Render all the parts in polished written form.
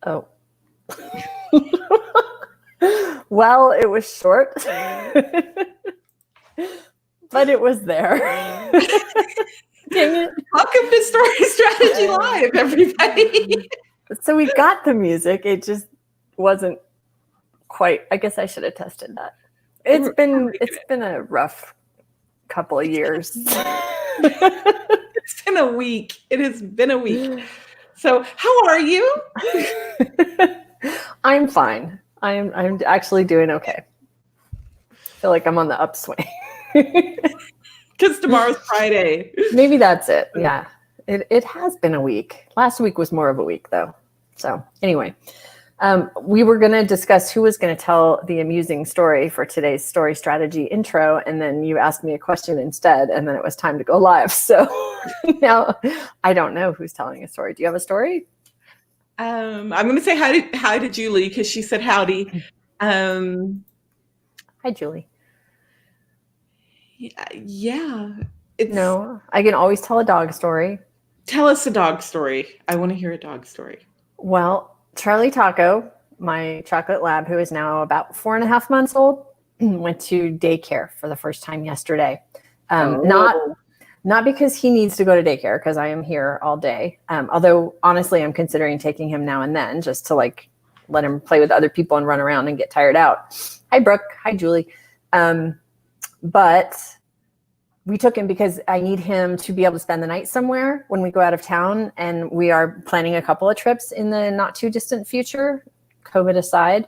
Oh. Well, it was short, but it was there. Dang it. Welcome to Story Strategy Live, everybody. So we got the music. It just wasn't quite, I guess I should have tested that. It's been a rough couple of years. It's been a week. It has been a week. So how are you? I'm fine. I'm actually doing okay. I feel like I'm on the upswing. Because tomorrow's Friday. Maybe that's it. Yeah. It has been a week. Last week was more of a week, though. So anyway, we were going to discuss who was going to tell the amusing story for today's story strategy intro. And then you asked me a question instead, and then it was time to go live. So now I don't know who's telling a story. Do you have a story? I'm going to say hi to Julie because she said howdy. Hi, Julie. Yeah. No, I can always tell a dog story. Tell us a dog story. I want to hear a dog story. Well, Charlie Taco, my chocolate lab, who is now about 4.5 months old, went to daycare for the first time yesterday. Not because he needs to go to daycare, because I am here all day. Although, honestly, I'm considering taking him now and then just to like let him play with other people and run around and get tired out. Hi, Brooke. Hi, Julie. But we took him because I need him to be able to spend the night somewhere when we go out of town. And we are planning a couple of trips in the not too distant future, COVID aside.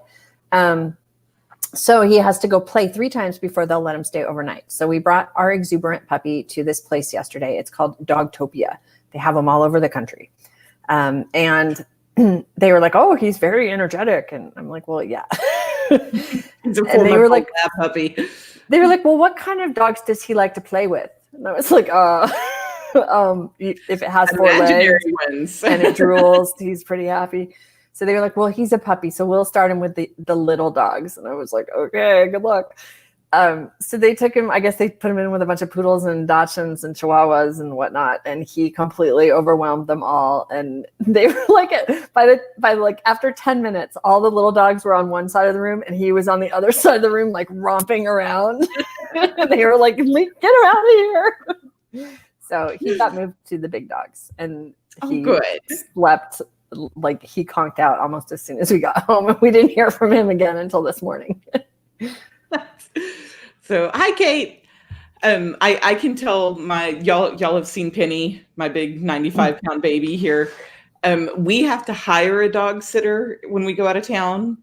So he has to go play 3 times before they'll let him stay overnight. So we brought our exuberant puppy to this place yesterday. It's called Dogtopia. They have them all over the country. And they were like, oh, he's very energetic. And I'm like, well, yeah. And they were like, puppy. They were like, well, what kind of dogs does he like to play with? And I was like, if it has 4 legs and it drools, he's pretty happy. So they were like, well, he's a puppy, so we'll start him with the little dogs. And I was like, okay, good luck. So they took him, I guess they put him in with a bunch of poodles and dachshunds and chihuahuas and whatnot. And he completely overwhelmed them all. And they were like, by after 10 minutes, all the little dogs were on one side of the room and he was on the other side of the room, like romping around. And they were like, get him out of here. So he got moved to the big dogs and he slept. Like he conked out almost as soon as we got home, and we didn't hear from him again until this morning. So hi, Kate. I can tell y'all have seen Penny, my big 95-pound baby here. We have to hire a dog sitter when we go out of town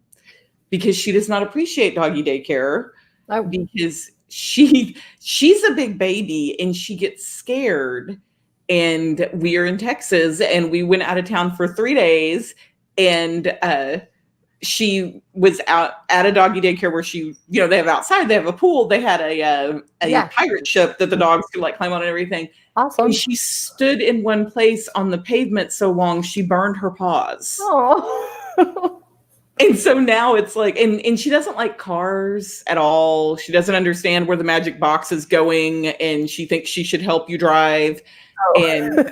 because she does not appreciate doggy daycare because she's a big baby and she gets scared. And we are in Texas and we went out of town for 3 days and she was out at a doggy daycare where she, they have outside, they have a pool. They had a pirate ship that the dogs could like climb on and everything. Awesome. And she stood in one place on the pavement so long, she burned her paws. Oh. And so now it's like, and she doesn't like cars at all. She doesn't understand where the magic box is going. And she thinks she should help you drive. Oh.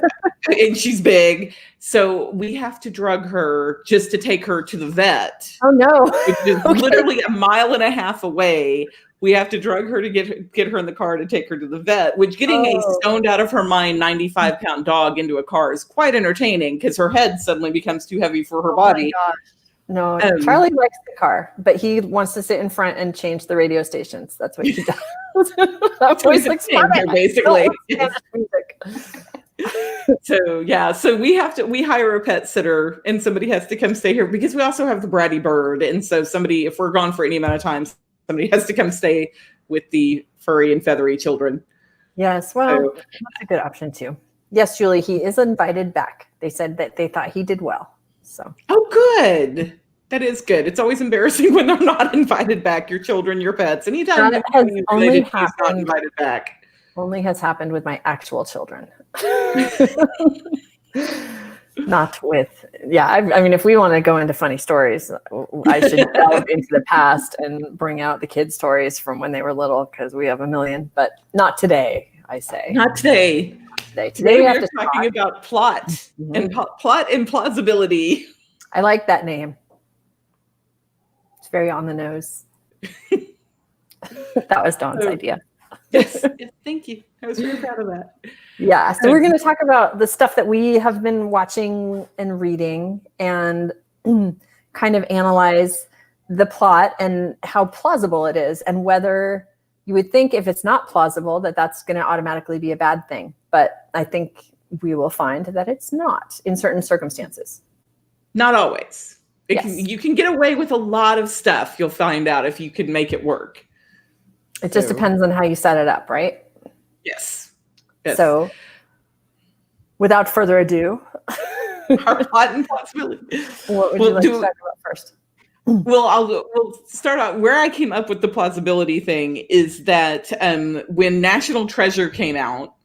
And she's big. So we have to drug her just to take her to the vet. Oh no. Which is literally 1.5 miles away. We have to drug her to get her in the car to take her to the vet, which getting a stoned out of her mind 95-pound dog into a car is quite entertaining because her head suddenly becomes too heavy for her body. My gosh. No, Charlie likes the car, but he wants to sit in front and change the radio stations. That's what he does. That's what he's like, basically. So we hire a pet sitter and somebody has to come stay here because we also have the bratty bird. And so if we're gone for any amount of time, somebody has to come stay with the furry and feathery children. Yes, well, that's a good option too. Yes, Julie, he is invited back. They said that they thought he did well. So. Oh, good. That is good. It's always embarrassing when they're not invited back, your children, your pets. Anytime that has only happened, not invited back. Only has happened with my actual children. Not with, I mean, if we want to go into funny stories, I should delve into the past and bring out the kids' stories from when they were little because we have a million, but not today, I say. Not today. Today we are talking about plot and plausibility. I like that name. It's very on the nose. That was Dawn's idea. Yes, thank you. I was very proud of that. Yeah, so we're going to talk about the stuff that we have been watching and reading and kind of analyze the plot and how plausible it is, and whether you would think if it's not plausible that that's going to automatically be a bad thing. But I think we will find that it's not in certain circumstances. Not always. Yes. You can get away with a lot of stuff, you'll find out, if you can make it work. It just depends on how you set it up, right? Yes. So without further ado, our plot and plausibility. What would you like to talk about first? Well, we'll start out where I came up with the plausibility thing is that when National Treasure came out,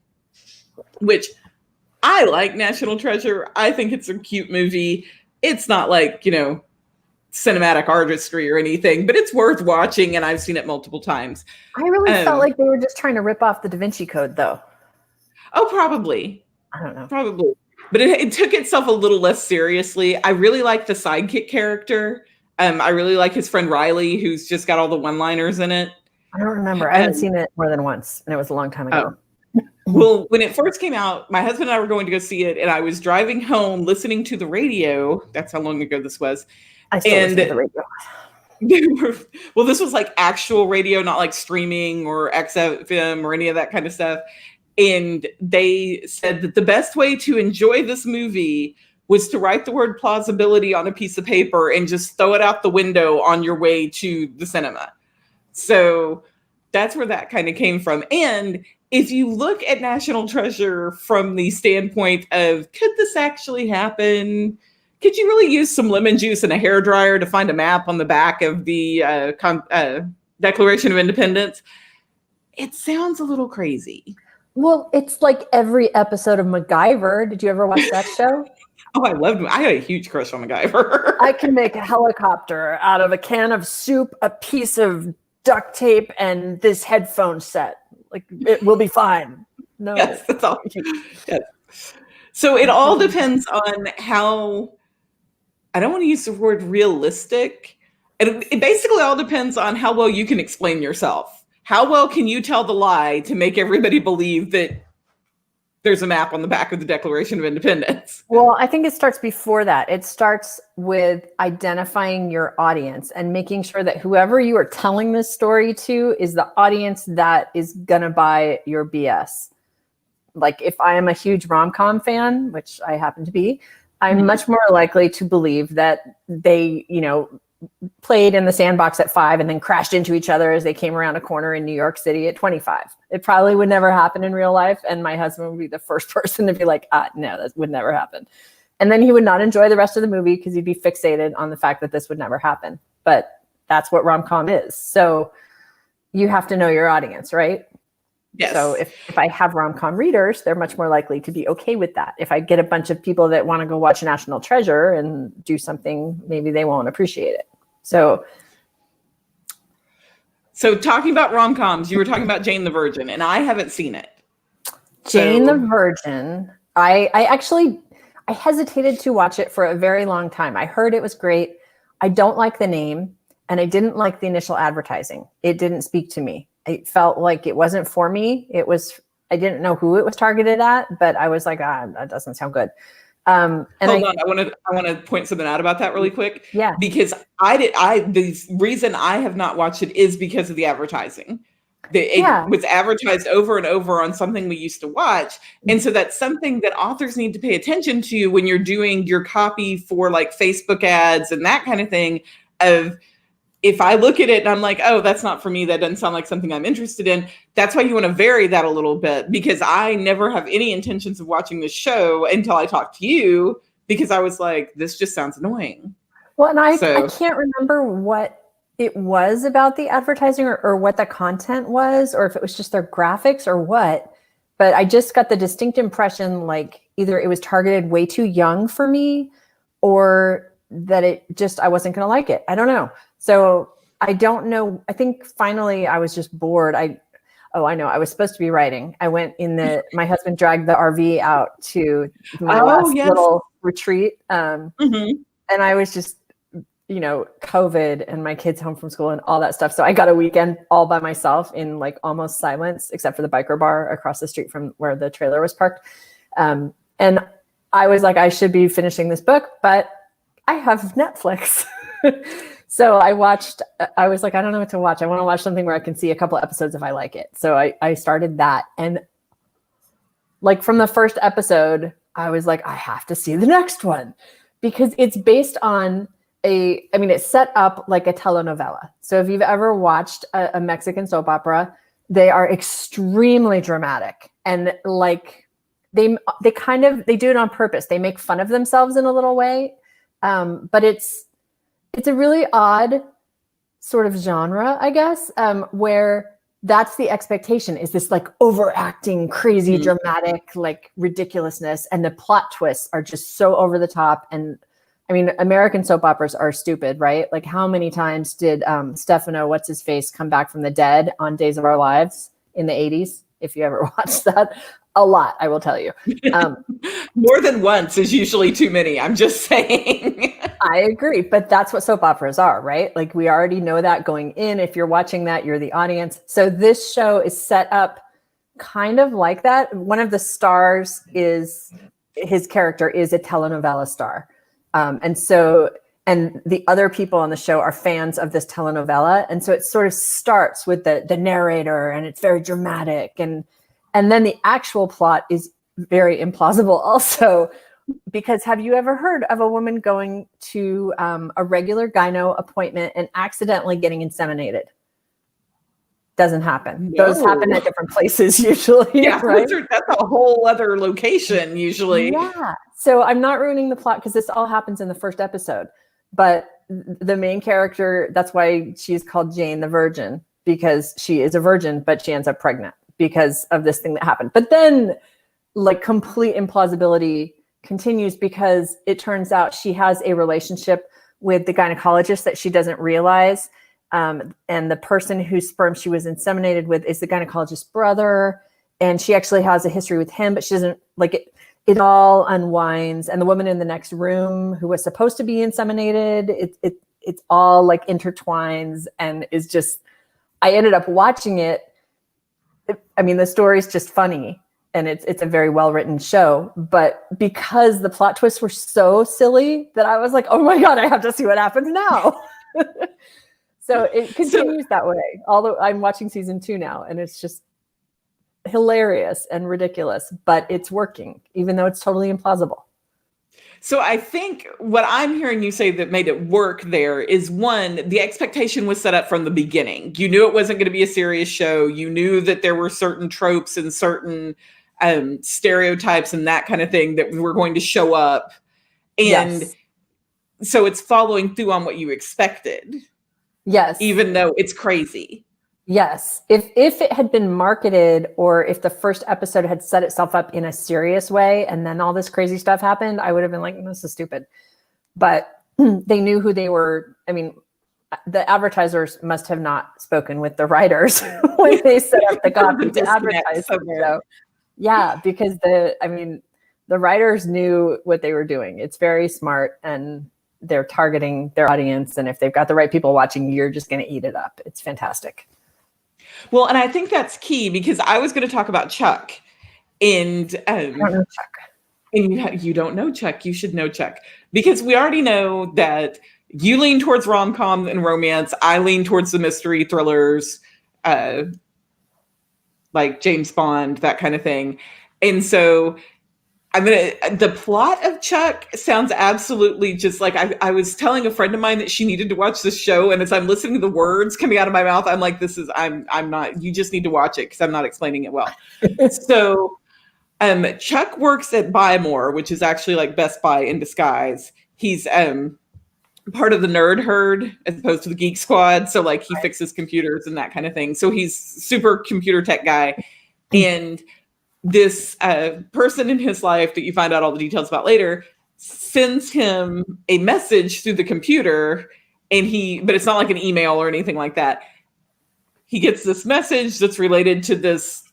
which I like National Treasure. I think it's a cute movie. It's not like, cinematic artistry or anything, but it's worth watching, and I've seen it multiple times. I really felt like they were just trying to rip off the Da Vinci Code, though. Oh, probably. I don't know. Probably. But it took itself a little less seriously. I really like the sidekick character. I really like his friend Riley, who's just got all the one-liners in it. I don't remember. I haven't seen it more than once, and it was a long time ago. Well, when it first came out, my husband and I were going to go see it, and I was driving home listening to the radio. That's how long ago this was. I still listen to the radio. Well, this was like actual radio, not like streaming or XFM or any of that kind of stuff. And they said that the best way to enjoy this movie was to write the word plausibility on a piece of paper and just throw it out the window on your way to the cinema. So that's where that kind of came from. And if you look at National Treasure from the standpoint of, could this actually happen? Could you really use some lemon juice and a hairdryer to find a map on the back of the Declaration of Independence? It sounds a little crazy. Well, it's like every episode of MacGyver. Did you ever watch that show? Oh, I loved it. I had a huge crush on MacGyver. I can make a helicopter out of a can of soup, a piece of duct tape, and this headphone set. Like, it will be fine. No. Yes, that's all. Yes. So it all depends on how, I don't want to use the word realistic. It basically all depends on how well you can explain yourself. How well can you tell the lie to make everybody believe that there's a map on the back of the Declaration of Independence? Well, I think it starts before that. It starts with identifying your audience and making sure that whoever you are telling this story to is the audience that is going to buy your BS. Like, if I am a huge rom-com fan, which I happen to be, I'm much more likely to believe that they, played in the sandbox at 5 and then crashed into each other as they came around a corner in New York City at 25. It probably would never happen in real life. And my husband would be the first person to be like, no, that would never happen. And then he would not enjoy the rest of the movie because he'd be fixated on the fact that this would never happen. But that's what rom-com is. So you have to know your audience, right? Yes. So if I have rom-com readers, they're much more likely to be okay with that. If I get a bunch of people that want to go watch National Treasure and do something, maybe they won't appreciate it. So talking about rom-coms, you were talking about Jane the Virgin, and I haven't seen it. Jane the Virgin, I hesitated to watch it for a very long time. I heard it was great. I don't like the name, and I didn't like the initial advertising. It didn't speak to me. It felt like it wasn't for me. I didn't know who it was targeted at, but I was like, that doesn't sound good. And Hold on, I want to point something out about that really quick. Yeah. Because the reason I have not watched it is because of the advertising. It was advertised over and over on something we used to watch. And so that's something that authors need to pay attention to when you're doing your copy for like Facebook ads and that kind of thing. If I look at it and I'm like, oh, that's not for me, that doesn't sound like something I'm interested in. That's why you want to vary that a little bit, because I never have any intentions of watching this show until I talk to you, because I was like, this just sounds annoying. Well, and I can't remember what it was about the advertising or what the content was, or if it was just their graphics or what, but I just got the distinct impression like either it was targeted way too young for me or that I wasn't going to like it. I don't know. So I don't know. I think finally I was just bored. I know. I was supposed to be writing. I went my husband dragged the RV out to my last little retreat. And And I was just, COVID and my kids home from school and all that stuff. So I got a weekend all by myself in like almost silence, except for the biker bar across the street from where the trailer was parked. And I was like, I should be finishing this book, but I have Netflix. So I was like, I don't know what to watch. I want to watch something where I can see a couple episodes if I like it. So I started that. And like from the first episode, I was like, I have to see the next one because it's based on it's set up like a telenovela. So if you've ever watched a Mexican soap opera, they are extremely dramatic and like they do it on purpose. They make fun of themselves in a little way. But it's a really odd sort of genre, I guess, where that's the expectation is this like overacting, crazy, dramatic, like ridiculousness. And the plot twists are just so over the top. And I mean, American soap operas are stupid, right? Like how many times did Stefano, what's his face, come back from the dead on Days of Our Lives in the 80s? If you ever watched that, a lot, I will tell you. More than once is usually too many. I'm just saying. I agree, but that's what soap operas are, right? Like we already know that going in. If you're watching that, you're the audience. So this show is set up kind of like that. One of the stars his character is a telenovela star. And the other people on the show are fans of this telenovela. And so it sort of starts with the narrator and it's very dramatic. And then the actual plot is very implausible also, because have you ever heard of a woman going to a regular gyno appointment and accidentally getting inseminated? Doesn't happen. No. Those happen at different places usually. Yeah, right? That's a whole other location usually. Yeah. So I'm not ruining the plot because this all happens in the first episode. But the main character, that's why she's called Jane the Virgin, because she is a virgin, but she ends up pregnant because of this thing that happened. But then like complete implausibility continues because it turns out she has a relationship with the gynecologist that she doesn't realize. And the person whose sperm she was inseminated with is the gynecologist's brother. And she actually has a history with him, but she doesn't like it. It all unwinds. And the woman in the next room who was supposed to be inseminated, it's all like intertwines and is just, I ended up watching it. I mean, the story's just funny and it's a very well-written show, but because the plot twists were so silly that I was like, oh my God, I have to see what happens now. So it continues that way. Although I'm watching season 2 now and it's just hilarious and ridiculous, but it's working, even though it's totally implausible. So I think what I'm hearing you say that made it work there is one, the expectation was set up from the beginning. You knew it wasn't going to be a serious show. You knew that there were certain tropes and certain stereotypes and that kind of thing that were going to show up. And so it's following through on what you expected. Yes. Even though it's crazy. Yes. If it had been marketed or if the first episode had set itself up in a serious way and then all this crazy stuff happened, I would have been like, this is stupid. But they knew who they were. I mean, the advertisers must have not spoken with the writers when they set up the copy to advertise. So, yeah, because the writers knew what they were doing. It's very smart and they're targeting their audience. And if they've got the right people watching, you're just going to eat it up. It's fantastic. Well, and I think that's key because I was going to talk about Chuck, and I don't know Chuck. And you don't know Chuck. You should know Chuck because we already know that you lean towards rom-com and romance. I lean towards the mystery thrillers, like James Bond, that kind of thing. And so the plot of Chuck sounds absolutely just like I was telling a friend of mine that she needed to watch this show. And as I'm listening to the words coming out of my mouth, I'm like, I'm not, you just need to watch it because I'm not explaining it well. So Chuck works at Buy More, which is actually like Best Buy in disguise. He's part of the nerd herd as opposed to the geek squad. So like he fixes computers and that kind of thing. So he's super computer tech guy. And this person in his life that you find out all the details about later sends him a message through the computer but it's not like an email or anything like that. He gets this message that's related to this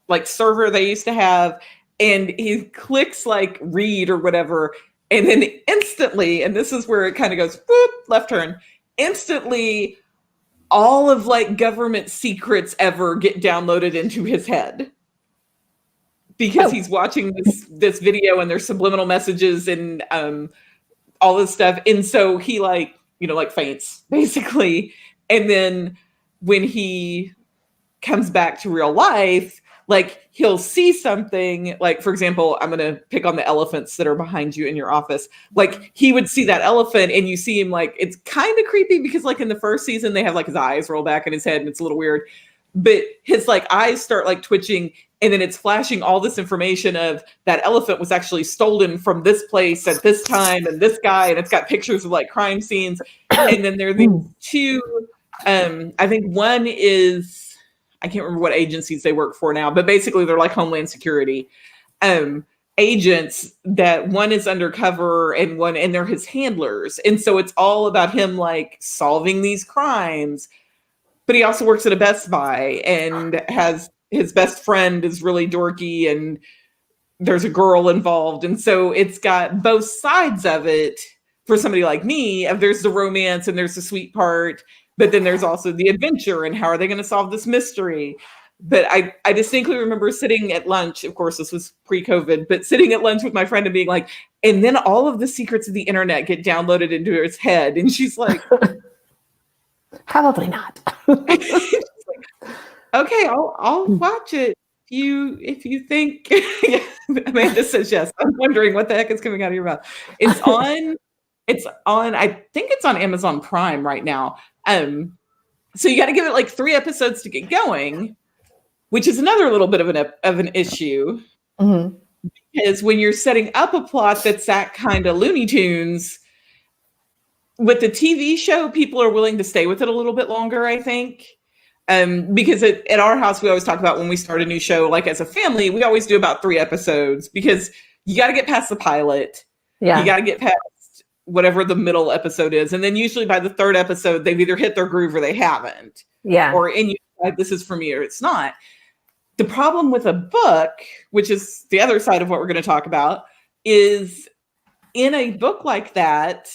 like server they used to have and he clicks like read or whatever And then instantly, and this is where it kind of goes, whoop, left turn, instantly all of like government secrets ever get downloaded into his head. Because he's watching this video and there's subliminal messages and all this stuff. And so he like faints basically. And then when he comes back to real life, like he'll see something, like, for example, I'm going to pick on the elephants that are behind you in your office. Like he would see that elephant and you see him, like, it's kind of creepy because like in the first season, they have like his eyes roll back in his head and it's a little weird, but his like eyes start like twitching. And then it's flashing all this information of that elephant was actually stolen from this place at this time and this guy. And it's got pictures of like crime scenes. And then there are these two, I think one is, I can't remember what agencies they work for now, but basically they're like Homeland Security agents, that one is undercover and they're his handlers. And so it's all about him like solving these crimes, but he also works at a Best Buy and has his best friend is really dorky and there's a girl involved. And so it's got both sides of it for somebody like me. There's the romance and there's the sweet part, but then there's also the adventure and how are they going to solve this mystery? But I distinctly remember sitting at lunch. Of course, this was pre-COVID, but sitting at lunch with my friend and being like, and then all of the secrets of the internet get downloaded into his head. And she's like, probably not. like, okay, I'll watch it. If you think, Amanda says yes. I'm wondering what the heck is coming out of your mouth. It's on, I think it's on Amazon Prime right now. So you got to give it like 3 episodes to get going, which is another little bit of an issue. Mm-hmm. Because when you're setting up a plot that's that kind of Looney Tunes, with the TV show, people are willing to stay with it a little bit longer, I think. Because at our house, we always talk about when we start a new show, like as a family, we always do about 3 episodes because you got to get past the pilot. Yeah. You got to get past whatever the middle episode is. And then usually by the 3rd episode, they've either hit their groove or they haven't. Yeah. Or you decide this is for me or it's not. The problem with a book, which is the other side of what we're going to talk about, is in a book like that,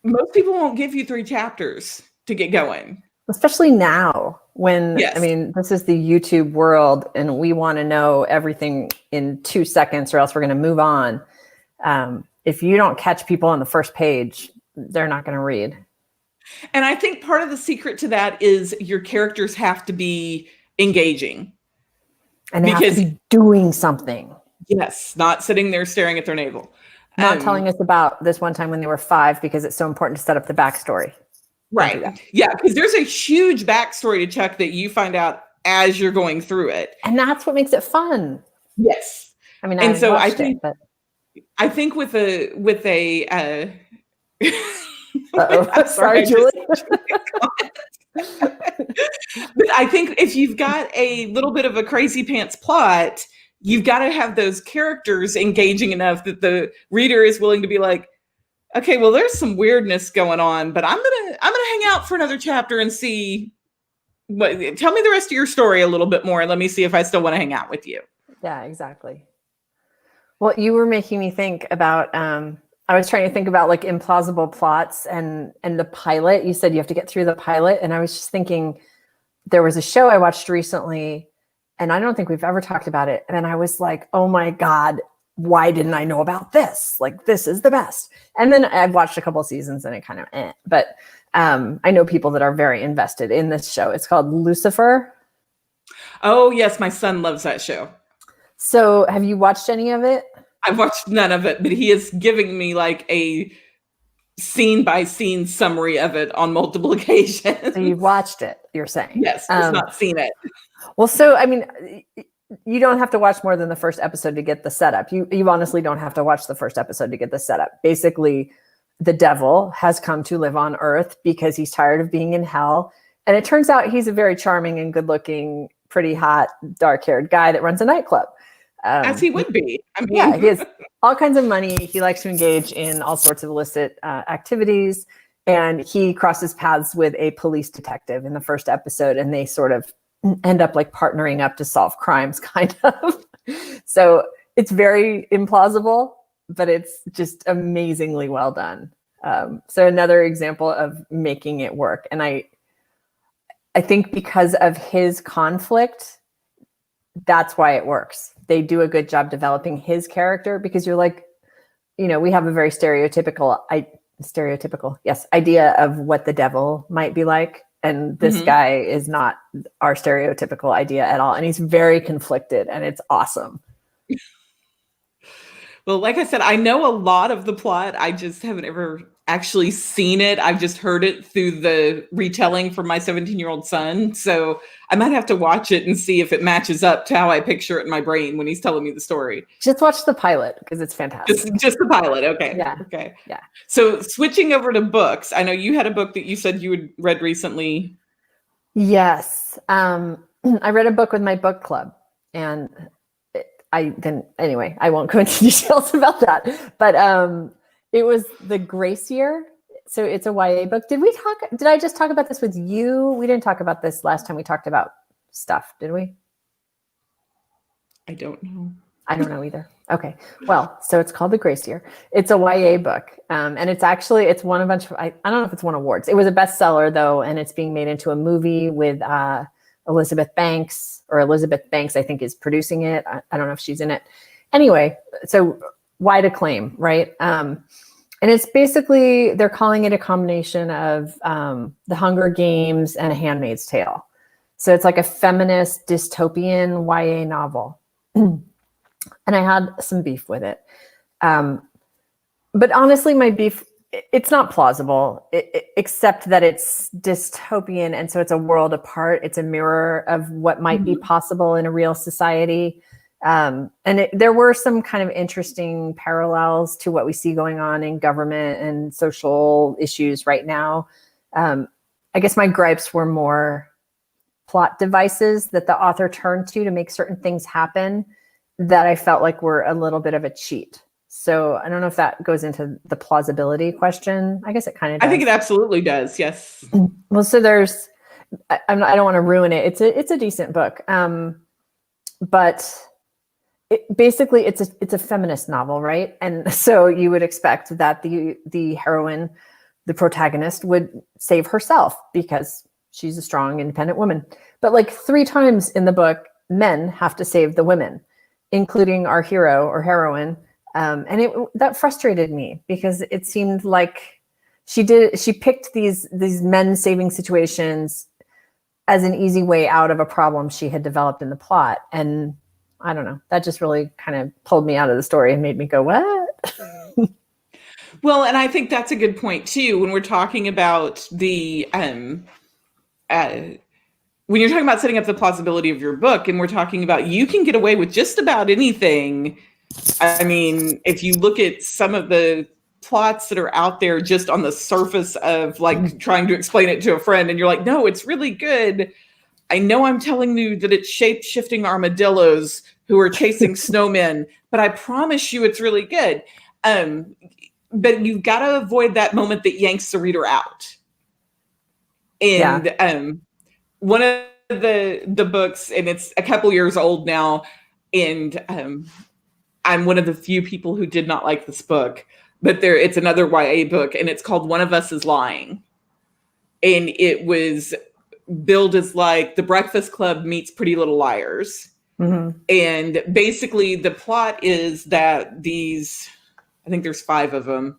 most people won't give you 3 chapters to get going. Especially now when, yes. I mean, this is the YouTube world and we want to know everything in 2 seconds or else we're going to move on. If you don't catch people on the first page, they're not going to read. And I think part of the secret to that is your characters have to be engaging. And they have to be doing something. Yes, not sitting there staring at their navel. Not telling us about this one time when they were 5 because it's so important to set up the backstory. Right. Yeah, because there's a huge backstory to Chuck that you find out as you're going through it. And that's what makes it fun. Yes. I mean, and so I think with a sorry, Julie. But I think if you've got a little bit of a crazy pants plot, you've got to have those characters engaging enough that the reader is willing to be like, okay, well, there's some weirdness going on, but I'm gonna hang out for another chapter and see tell me the rest of your story a little bit more, and let me see if I still want to hang out with you. Yeah, exactly. Well, you were making me think about I was trying to think about like implausible plots and the pilot. You said you have to get through the pilot. And I was just thinking there was a show I watched recently and I don't think we've ever talked about it. And I was like, oh my God, why didn't I know about this? Like, this is the best. And then I've watched a couple of seasons and it kind of, but I know people that are very invested in this show. It's called Lucifer. Oh yes. My son loves that show. So have you watched any of it? I've watched none of it, but he is giving me like a scene by scene summary of it on multiple occasions. So you've watched it, you're saying? Yes, I've not seen it. Well, so, I mean, you don't have to watch more than the first episode to get the setup. You honestly don't have to watch the first episode to get the setup. Basically, the devil has come to live on earth because he's tired of being in hell. And it turns out he's a very charming and good looking, pretty hot, dark haired guy that runs a nightclub. As he would be. I mean, yeah, he has all kinds of money. He likes to engage in all sorts of illicit activities. And he crosses paths with a police detective in the first episode. And they sort of end up like partnering up to solve crimes, kind of. So it's very implausible. but it's just amazingly well done. So another example of making it work. And I think because of his conflict, that's why it works. They do a good job developing his character, because you're like, we have a very stereotypical idea of what the devil might be like. And this guy is not our stereotypical idea at all. And he's very conflicted, and it's awesome. Well, like I said, I know a lot of the plot. I just haven't ever actually seen it. I've just heard it through the retelling from my 17-year-old son. So I might have to watch it and see if it matches up to how I picture it in my brain when he's telling me the story. Just watch the pilot, because it's fantastic. Just the pilot. Okay. Yeah. Okay. Yeah. So switching over to books, I know you had a book that you said you had read recently. Yes. I read a book with my book club, and I won't go into details about that, but it was The Grace Year. So it's a YA book. Did I just talk about this with you? We didn't talk about this last time we talked about stuff, did we? I don't know. I don't know either. Okay. Well, so it's called The Grace Year. It's a YA book. And it's won a bunch of, I don't know if it's won awards. It was a bestseller though, and it's being made into a movie with Elizabeth Banks, I think, is producing it. I don't know if she's in it. Anyway, so wide acclaim, right? And it's basically, they're calling it a combination of The Hunger Games and A Handmaid's Tale. So it's like a feminist dystopian YA novel. And I had some beef with it. But honestly, my beef, it's not plausible, except that it's dystopian. And so it's a world apart. It's a mirror of what might be possible in a real society. There were some kind of interesting parallels to what we see going on in government and social issues right now. I guess my gripes were more plot devices that the author turned to make certain things happen that I felt like were a little bit of a cheat. So I don't know if that goes into the plausibility question. I guess it kind of does. I think it absolutely does. Yes. Well, so there's, I don't want to ruin it. It's a decent book. But basically it's a feminist novel, right? And so you would expect that the heroine, the protagonist, would save herself because she's a strong, independent woman. But like 3 times in the book, men have to save the women, including our hero or heroine. And that frustrated me because it seemed like she picked these men saving situations as an easy way out of a problem she had developed in the plot. And I don't know, that just really kind of pulled me out of the story and made me go, what? Well, and I think that's a good point too, when we're talking about the, when you're talking about setting up the plausibility of your book, and we're talking about, you can get away with just about anything. I mean, if you look at some of the plots that are out there just on the surface of like trying to explain it to a friend, and you're like, no, it's really good. I know I'm telling you that it's shape-shifting armadillos who are chasing snowmen, but I promise you it's really good. But you've got to avoid that moment that yanks the reader out. And one of the books, and it's a couple years old now, and I'm one of the few people who did not like this book, but it's another YA book, and it's called One of Us is Lying. And it was billed as like The Breakfast Club meets Pretty Little Liars. Mm-hmm. And basically the plot is that I think there's 5 of them.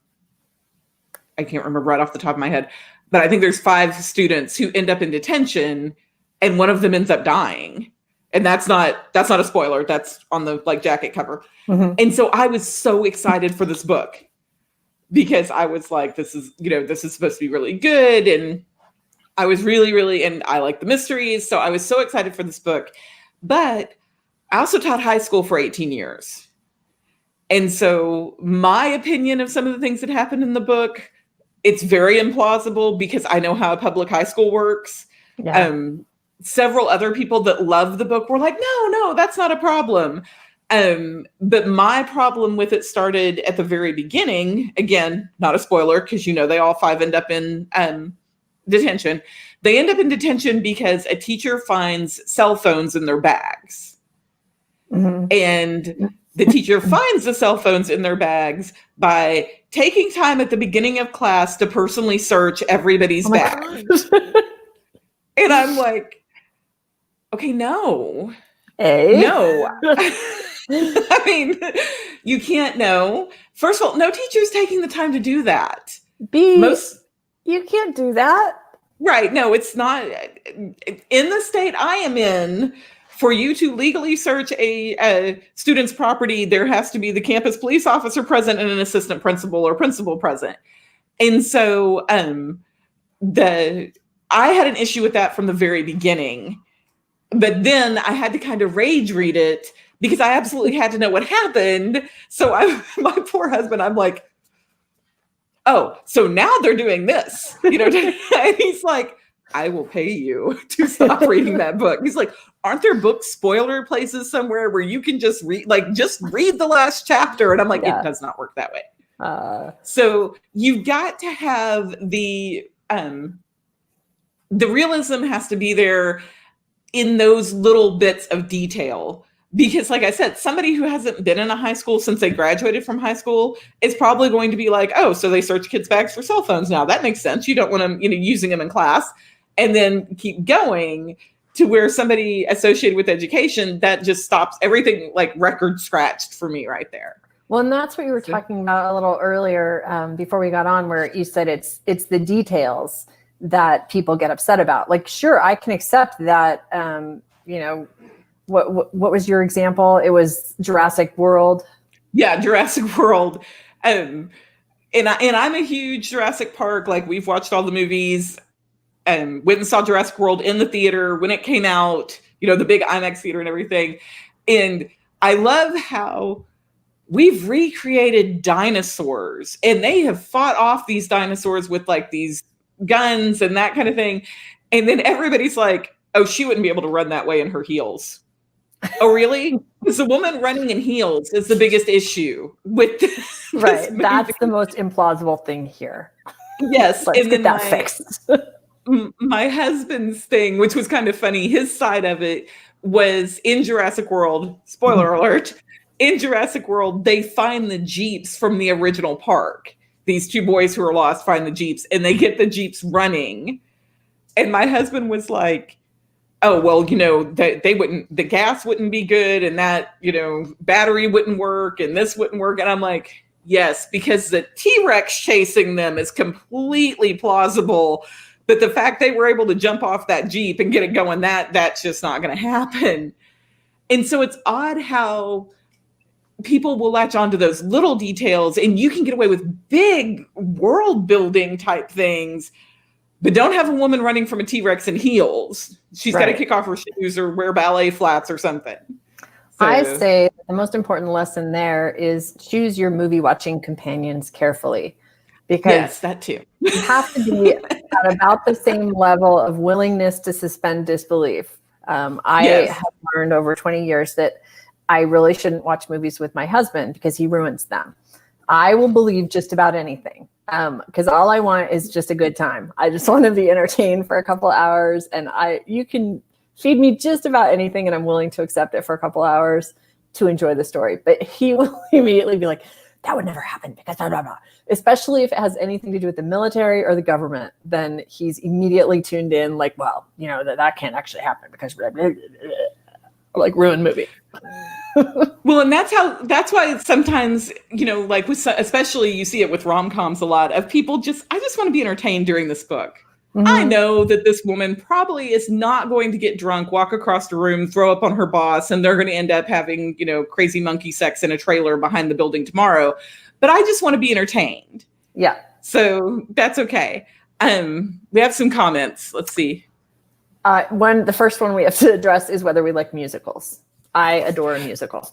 I can't remember right off the top of my head, but I think there's 5 students who end up in detention, and one of them ends up dying. And that's not a spoiler. That's on the like jacket cover. Mm-hmm. And so I was so excited for this book because I was like, this is supposed to be really good. And I was really, and I like the mysteries. So I was so excited for this book, but I also taught high school for 18 years. And so my opinion of some of the things that happened in the book, it's very implausible because I know how a public high school works. Yeah. Several other people that love the book were like, no, that's not a problem. But my problem with it started at the very beginning. Again, not a spoiler, because they all 5 end up in detention. They end up in detention because a teacher finds cell phones in their bags. Mm-hmm. And The teacher finds the cell phones in their bags by taking time at the beginning of class to personally search everybody's bag. And I'm like, okay, no. No. I mean, you can't know. First of all, no teacher's taking the time to do that. You can't do that. Right. No, it's not. In the state I am in, for you to legally search a student's property, there has to be the campus police officer present and an assistant principal or principal present. And so I had an issue with that from the very beginning. But then I had to kind of rage read it because I absolutely had to know what happened. So my poor husband, I'm like, oh, so now they're doing this, and he's like, I will pay you to stop reading that book. He's like, aren't there book spoiler places somewhere where you can just read the last chapter? And I'm like, It does not work that way. So you've got to have the realism has to be there in those little bits of detail. Because like I said, somebody who hasn't been in a high school since they graduated from high school is probably going to be like, oh, so they search kids' bags for cell phones now. That makes sense. You don't want them, using them in class. And then keep going to where somebody associated with education, that just stops everything, like record scratched for me right there. Well, and that's what you were talking about a little earlier before we got on, where you said it's the details that people get upset about. Like, sure, I can accept that, what was your example? It was Jurassic World. Yeah, Jurassic World. And I'm a huge Jurassic Park. Like, we've watched all the movies and went and saw Jurassic World in the theater when it came out, the big IMAX theater and everything. And I love how we've recreated dinosaurs, and they have fought off these dinosaurs with like these guns and that kind of thing. And then everybody's like, oh, she wouldn't be able to run that way in her heels. Oh, really? Because a woman running in heels is the biggest issue with this right. movie. That's the most implausible thing here. Yes. Let's get that fixed. My husband's thing, which was kind of funny, his side of it was in Jurassic World, spoiler alert, in Jurassic World, they find the Jeeps from the original park. These two boys who are lost find the Jeeps, and they get the Jeeps running. And my husband was like, oh, well, the gas wouldn't be good, and that, battery wouldn't work, and this wouldn't work. And I'm like, yes, because the T-Rex chasing them is completely plausible. But the fact they were able to jump off that Jeep and get it going, that's just not going to happen. And so it's odd how people will latch onto those little details, and you can get away with big world building type things, but don't have a woman running from a T-Rex in heels. She's got to kick off her shoes or wear ballet flats or something. So, I say the most important lesson there is choose your movie watching companions carefully. Because yes, that too. You have to be at about the same level of willingness to suspend disbelief. I have learned over 20 years that I really shouldn't watch movies with my husband because he ruins them. I will believe just about anything because all I want is just a good time. I just want to be entertained for a couple hours, and you can feed me just about anything, and I'm willing to accept it for a couple hours to enjoy the story. But he will immediately be like, that would never happen because blah, blah, blah. Especially if it has anything to do with the military or the government, then he's immediately tuned in like, well, that can't actually happen because blah, blah, blah, blah. Like ruined movie. Well, and that's why sometimes, like especially you see it with rom-coms a lot of people I just want to be entertained during this book. Mm-hmm. I know that this woman probably is not going to get drunk, walk across the room, throw up on her boss, and they're going to end up having, crazy monkey sex in a trailer behind the building tomorrow. But I just want to be entertained. Yeah. So that's okay. We have some comments. Let's see. The first one we have to address is whether we like musicals. I adore a musical.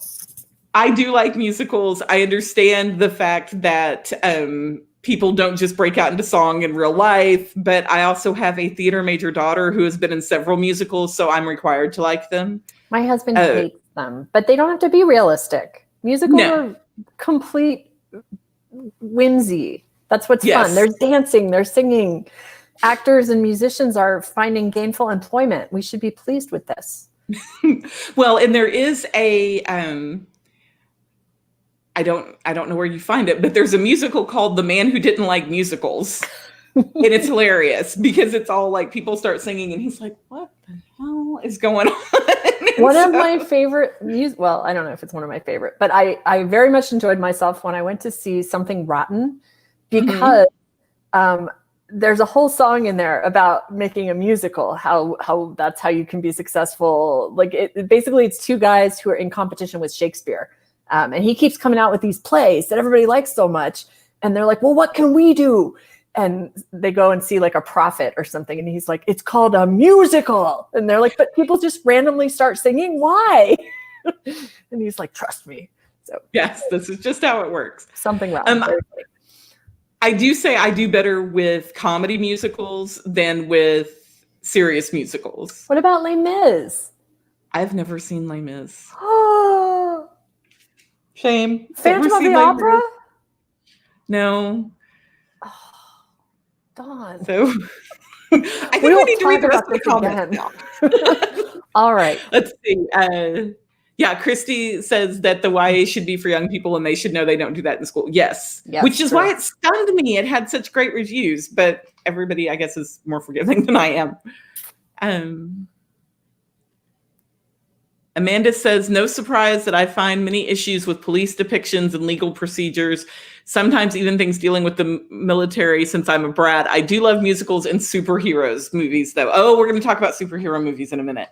I do like musicals. I understand the fact that people don't just break out into song in real life, but I also have a theater major daughter who has been in several musicals, so I'm required to like them. My husband hates them, but they don't have to be realistic. Musicals are complete whimsy. That's what's fun. There's dancing, there's singing. Actors and musicians are finding gainful employment. We should be pleased with this. Well, and there is I don't know where you find it, but there's a musical called The Man Who Didn't Like Musicals. And it's hilarious because it's all like people start singing and he's like, what the hell is going on? One of my favorite well, I don't know if it's one of my favorite, but I very much enjoyed myself when I went to see Something Rotten because there's a whole song in there about making a musical, how that's how you can be successful. Like basically it's two guys who are in competition with Shakespeare. And he keeps coming out with these plays that everybody likes so much. And they're like, well, what can we do? And they go and see like a prophet or something. And he's like, it's called a musical. And they're like, but people just randomly start singing. Why? And he's like, trust me. So yes, this is just how it works. Something wrong. I do say I do better with comedy musicals than with serious musicals. What about Les Mis? I've never seen Les Mis. Oh, shame. Phantom of the Opera? No. Oh, Dawn. So I think we need to read the rest of the comments now. All right. Let's see. Yeah, Christy says that the YA should be for young people and they should know they don't do that in school. Yes. Which is why it stunned me. It had such great reviews, but everybody, I guess, is more forgiving than I am. Amanda says, no surprise that I find many issues with police depictions and legal procedures, sometimes even things dealing with the military since I'm a brat. I do love musicals and superheroes movies, though. Oh, we're going to talk about superhero movies in a minute.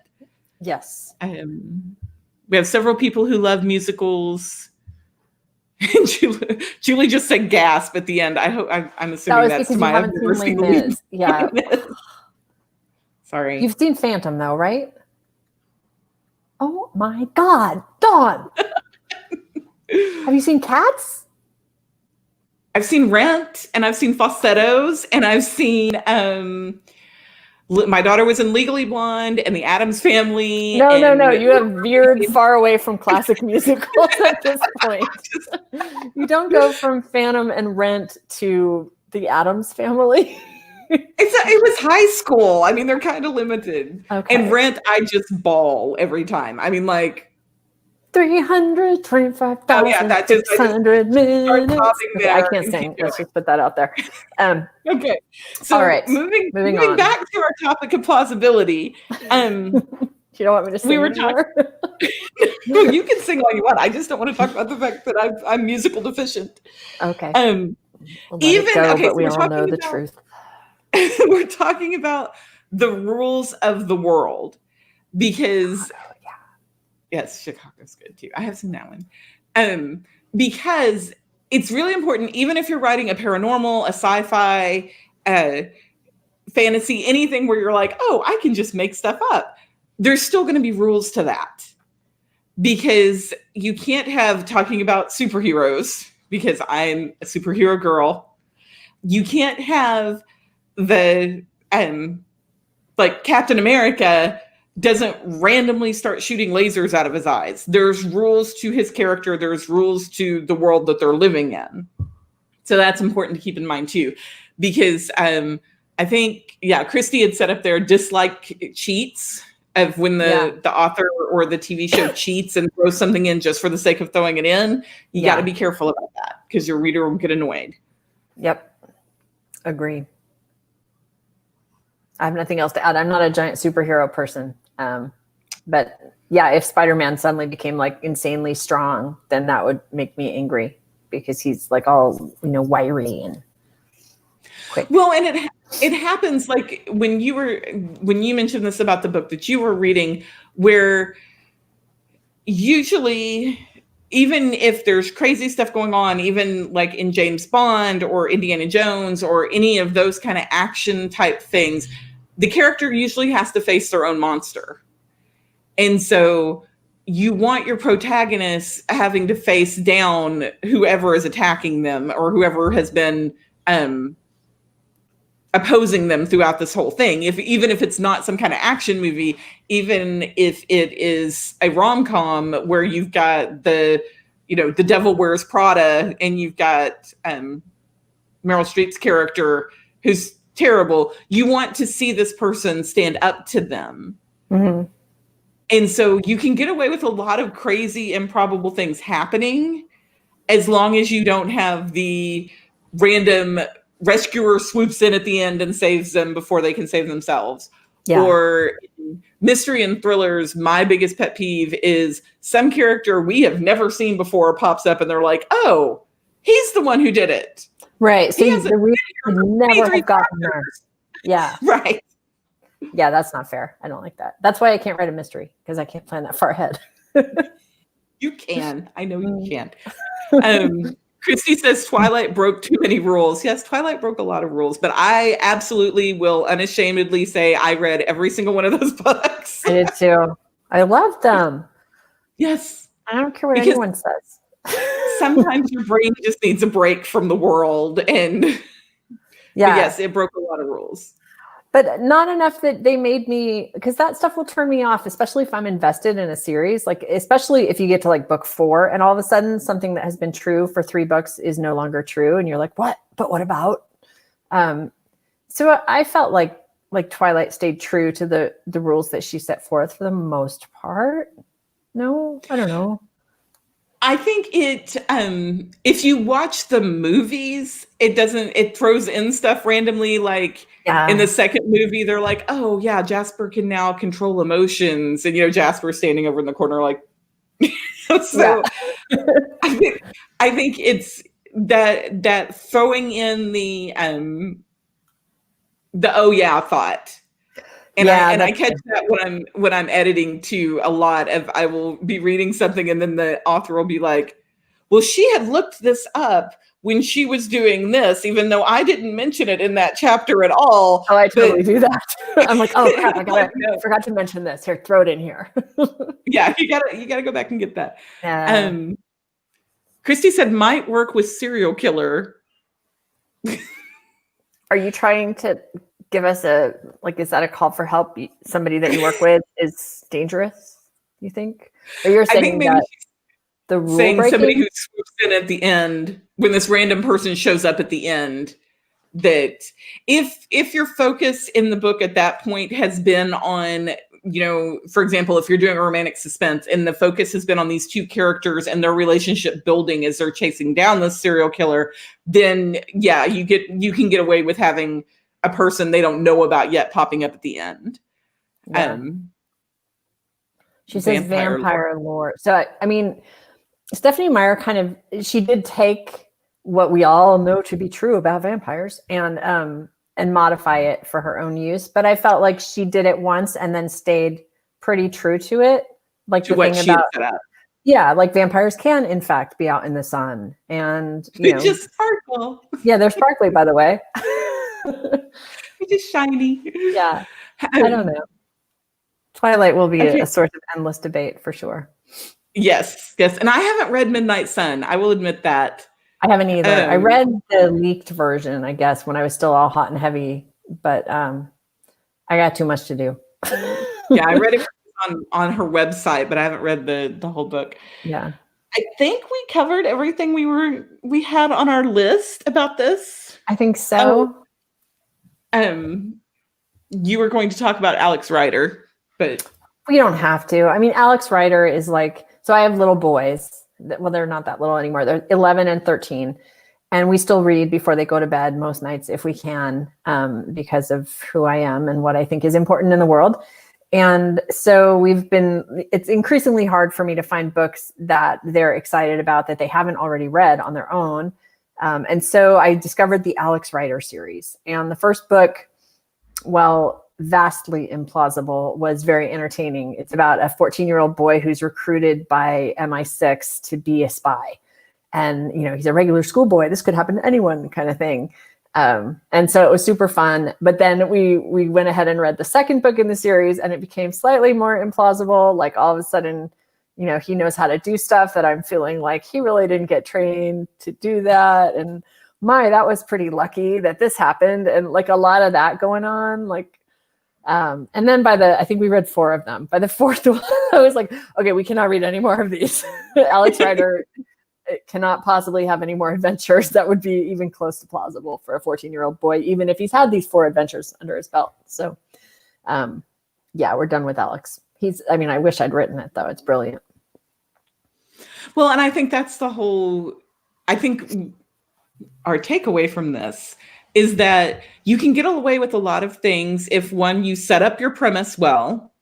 Yes. We have several people who love musicals. Julie just said gasp at the end. I'm assuming that's my haven't seen Les Mis. Yeah. Sorry. You've seen Phantom, though, right? Oh my God, Dawn. Have you seen Cats? I've seen Rent, and I've seen Falsettos, and I've seen my daughter was in Legally Blonde and The Addams Family. No. You have veered far away from classic musicals at this point. You don't go from Phantom and Rent to The Addams Family. It was high school. I mean, they're kind of limited. Okay. And Rent, I just bawl every time. I mean, like 325,600 minutes. Okay, I can't sing. Let's just put that out there. Okay. So all right. moving on. Back to our topic of plausibility. You don't want me to sing anymore? No, you can sing all you want. I just don't want to talk about the fact that I'm musical deficient. Okay. But we all know the truth. We're talking about the rules of the world because yes, Chicago's good too. I have seen that one. Because it's really important, even if you're writing a paranormal, a sci-fi, fantasy, anything where you're like, oh, I can just make stuff up. There's still going to be rules to that because you can't have talking about superheroes because I'm a superhero girl. You can't have the like Captain America doesn't randomly start shooting lasers out of his eyes. There's rules to his character. There's rules to the world that they're living in. So that's important to keep in mind too, because I think, Christy had set up their dislike cheats of when the author or the TV show cheats and throws something in just for the sake of throwing it in. You got to be careful about that because your reader will get annoyed. Yep. Agree. I have nothing else to add. I'm not a giant superhero person. But if Spider-Man suddenly became like insanely strong, then that would make me angry because he's like all, wiry and quick. Well, and it happens like when you mentioned this about the book that you were reading, where usually even if there's crazy stuff going on, even like in James Bond or Indiana Jones or any of those kind of action type things, the character usually has to face their own monster. And so you want your protagonist having to face down whoever is attacking them or whoever has been opposing them throughout this whole thing. Even if it's not some kind of action movie, even if it is a rom-com where you've got the Devil Wears Prada and you've got Meryl Streep's character who's terrible, you want to see this person stand up to them. Mm-hmm. And so you can get away with a lot of crazy, improbable things happening as long as you don't have the random rescuer swoops in at the end and saves them before they can save themselves. Yeah. Or mystery and thrillers, my biggest pet peeve is some character we have never seen before pops up and they're like, oh, he's the one who did it. Right. So the reader would never have gotten there. chapters. Yeah. Right. Yeah, that's not fair. I don't like that. That's why I can't write a mystery, because I can't plan that far ahead. You can. I know you can. Christy says Twilight broke too many rules. Yes, Twilight broke a lot of rules, but I absolutely will unashamedly say I read every single one of those books. I did too. I love them. Yes. I don't care what anyone says. Sometimes your brain just needs a break from the world. And yes, it broke a lot of rules. But not enough that they made me, because that stuff will turn me off, especially if I'm invested in a series, like especially if you get to like book 4 and all of a sudden something that has been true for 3 books is no longer true. And you're like, what? But what about? So I felt like Twilight stayed true to the rules that she set forth for the most part. No, I don't know. I think it, if you watch the movies, it throws in stuff randomly. Like in the second movie, they're like, oh yeah, Jasper can now control emotions. And, Jasper's standing over in the corner, like, so I think it's that throwing in the oh yeah thought. And I catch that when I'm editing too a lot of, I will be reading something and then the author will be like, well, she had looked this up when she was doing this, even though I didn't mention it in that chapter at all. Oh, I totally do that. I'm like, oh crap, I forgot to mention this. Here, throw it in here. Yeah, you gotta go back and get that. Yeah. Christy said might work with serial killer. Are you trying to give us is that a call for help? Somebody that you work with is dangerous, you think? Or you're saying that the rule breaking? Somebody who swoops in at the end, when this random person shows up at the end, that if your focus in the book at that point has been on, for example, if you're doing a romantic suspense and the focus has been on these 2 characters and their relationship building as they're chasing down this serial killer, then yeah, you can get away with having a person they don't know about yet popping up at the end. Yeah. She says vampire lore. So, I mean, Stephanie Meyer she did take what we all know to be true about vampires and modify it for her own use. But I felt like she did it once and then stayed pretty true to it. Like the thing about, like vampires can in fact be out in the sun and they just sparkle. Yeah, they're sparkly, by the way. They're just shiny. Yeah, I don't know. Twilight will be a source of endless debate for sure. Yes, and I haven't read Midnight Sun. I will admit that. I haven't either. I read the leaked version, I guess, when I was still all hot and heavy, but I got too much to do. Yeah, I read it on her website, but I haven't read the whole book. Yeah. I think we covered everything we had on our list about this. I think so. You were going to talk about Alex Rider, but we don't have to. I mean, Alex Rider is like, so I have little boys. Well, they're not that little anymore. They're 11 and 13. And we still read before they go to bed most nights if we can, because of who I am and what I think is important in the world. And so it's increasingly hard for me to find books that they're excited about that they haven't already read on their own. And so I discovered the Alex Rider series. And the first book, vastly implausible, was very entertaining. It's about a 14-year-old boy who's recruited by MI6 to be a spy. And, he's a regular schoolboy. This could happen to anyone kind of thing. And so it was super fun. But then we went ahead and read the second book in the series and it became slightly more implausible. Like all of a sudden, he knows how to do stuff that I'm feeling like he really didn't get trained to do that. And that was pretty lucky that this happened. And like a lot of that going on, like, and then I think we read 4 of them. By the 4th one, I was like, okay, we cannot read any more of these. Alex Rider cannot possibly have any more adventures that would be even close to plausible for a 14-year-old boy, even if he's had these 4 adventures under his belt. So, we're done with Alex. I wish I'd written it though. It's brilliant. Well, and I think that's the whole I think our takeaway from this is that you can get away with a lot of things if, one, you set up your premise well.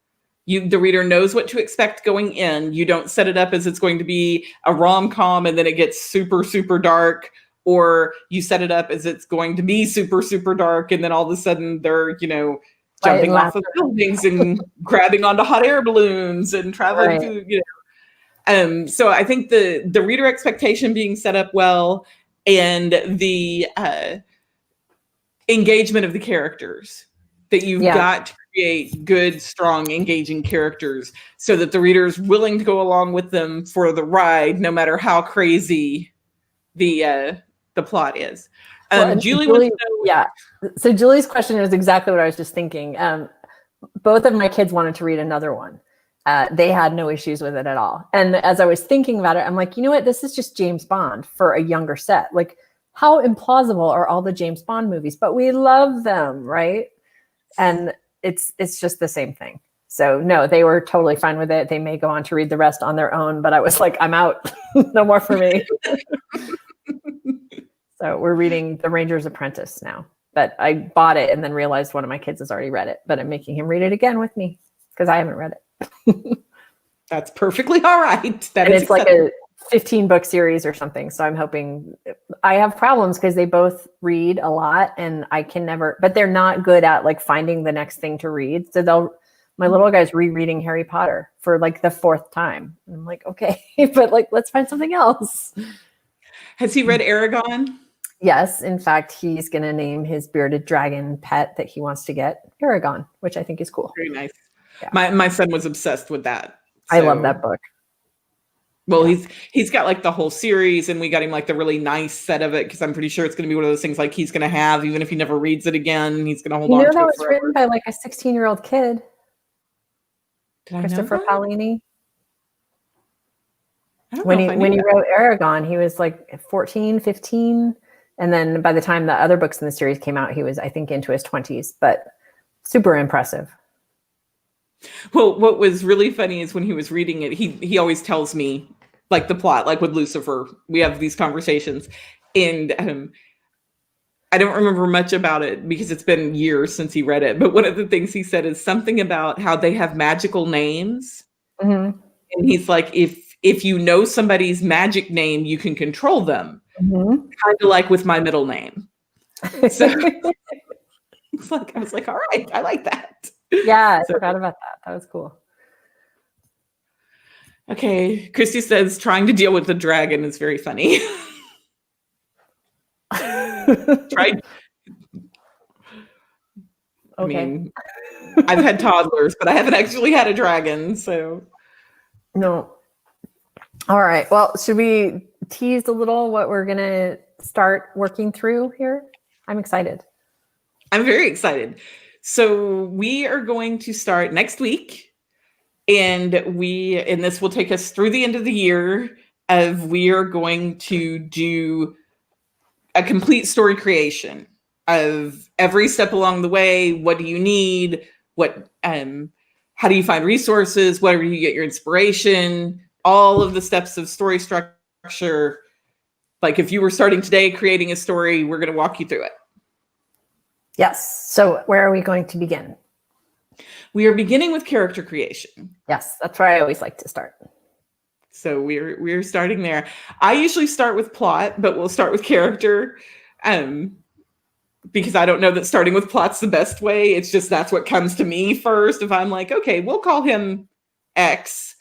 The reader knows what to expect going in. You don't set it up as it's going to be a rom-com and then it gets super, super dark, or you set it up as it's going to be super, super dark and then all of a sudden they're, jumping off of buildings and grabbing onto hot air balloons and traveling through, so I think the reader expectation being set up well, and the engagement of the characters, that you've got to create good, strong, engaging characters so that the reader is willing to go along with them for the ride, no matter how crazy the plot is. Julie, So Julie's question is exactly what I was just thinking. Both of my kids wanted to read another one. They had no issues with it at all. And as I was thinking about it, I'm like, you know what? This is just James Bond for a younger set. Like, how implausible are all the James Bond movies? But we love them, right? And it's just the same thing. So no, they were totally fine with it. They may go on to read the rest on their own, but I was like, I'm out. No more for me. So we're reading The Ranger's Apprentice now. But I bought it and then realized one of my kids has already read it. But I'm making him read it again with me because I haven't read it. That's perfectly all right. It's like a 15-book series or something. So I'm hoping. I have problems because they both read a lot and I can never, but they're not good at like finding the next thing to read. So my little guy's rereading Harry Potter for like the 4th time. And I'm like, okay, but like, let's find something else. Has he read Aragon? Yes. In fact, he's going to name his bearded dragon pet that he wants to get Aragon, which I think is cool. Very nice. Yeah. My son was obsessed with that. So. I love that book. Well, he's got like the whole series, and we got him like the really nice set of it because I'm pretty sure it's going to be one of those things like he's going to have, even if he never reads it again, he's going to hold on to it. That was written by like a 16-year-old kid. Christopher Paolini. When he wrote Aragon, he was like 14, 15. And then by the time the other books in the series came out, he was, I think, into his 20s, but super impressive. Well, what was really funny is when he was reading it, he always tells me like the plot, like with Lucifer, we have these conversations, and I don't remember much about it because it's been years since he read it. But one of the things he said is something about how they have magical names. Mm-hmm. And he's like, if you know somebody's magic name, you can control them. Mm-hmm. Kind of like with my middle name. So it's like, I was like, all right, I like that. Yeah, I forgot about that. That was cool. Okay. Christy says trying to deal with the dragon is very funny. Tried. Okay. I mean, I've had toddlers, but I haven't actually had a dragon, so. No. All right. Well, should we tease a little what we're going to start working through here? I'm excited. I'm very excited. So we are going to start next week, and this will take us through the end of the year. We are going to do a complete story creation of every step along the way. What do you need? How do you find resources? Where do you get your inspiration? All of the steps of story structure. Like if you were starting today creating a story, we're going to walk you through it. Yes. So where are we going to begin? We are beginning with character creation. Yes, that's where I always like to start. So we're starting there. I usually start with plot, but we'll start with character. Because I don't know that starting with plot's the best way. It's just that's what comes to me first. If I'm like, okay, we'll call him X,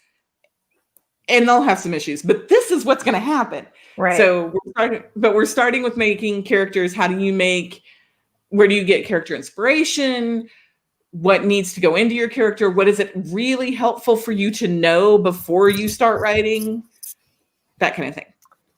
and they'll have some issues, but this is what's going to happen. Right. So we're starting with making characters. Where do you get character inspiration? What needs to go into your character? What is it really helpful for you to know before you start writing? That kind of thing.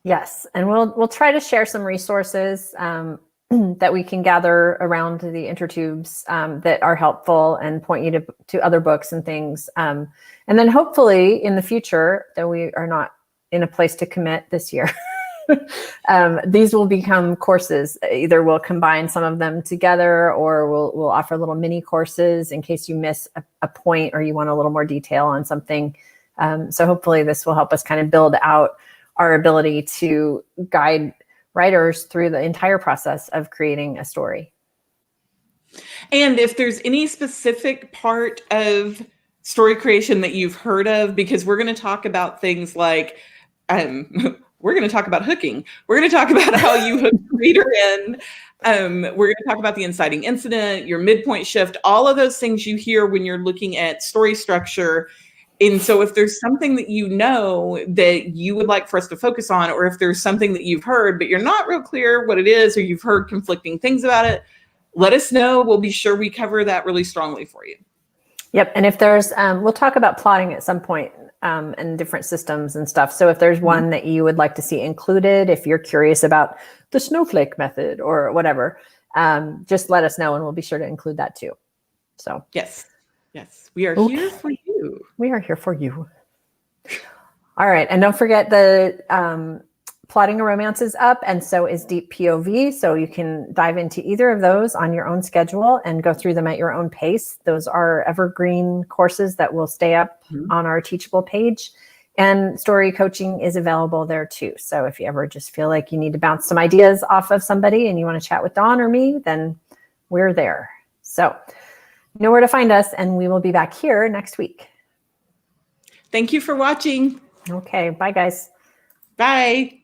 Yes. And we'll try to share some resources that we can gather around the intertubes that are helpful and point you to other books and things. And then hopefully in the future, that we are not in a place to commit this year, these will become courses. Either we'll combine some of them together, or we'll offer little mini courses in case you miss a point or you want a little more detail on something. So hopefully this will help us kind of build out our ability to guide writers through the entire process of creating a story. And if there's any specific part of story creation that you've heard of, because we're going to talk about things like, we're going to talk about hooking. We're going to talk about how you hook the reader in. We're going to talk about the inciting incident, your midpoint shift, all of those things you hear when you're looking at story structure. And so if there's something that you know that you would like for us to focus on, or if there's something that you've heard, but you're not real clear what it is, or you've heard conflicting things about it, let us know. We'll be sure we cover that really strongly for you. Yep. And if there's, we'll talk about plotting at some point and different systems and stuff. So if there's one that you would like to see included, if you're curious about the snowflake method or whatever, just let us know and we'll be sure to include that too. So yes, we are here for you. We are here for you. All right. And don't forget the Plotting a Romance is up, and so is Deep POV. So you can dive into either of those on your own schedule and go through them at your own pace. Those are evergreen courses that will stay up on our Teachable page. And story coaching is available there too. So if you ever just feel like you need to bounce some ideas off of somebody and you want to chat with Dawn or me, then we're there. So you know where to find us, and we will be back here next week. Thank you for watching. Okay. Bye, guys. Bye.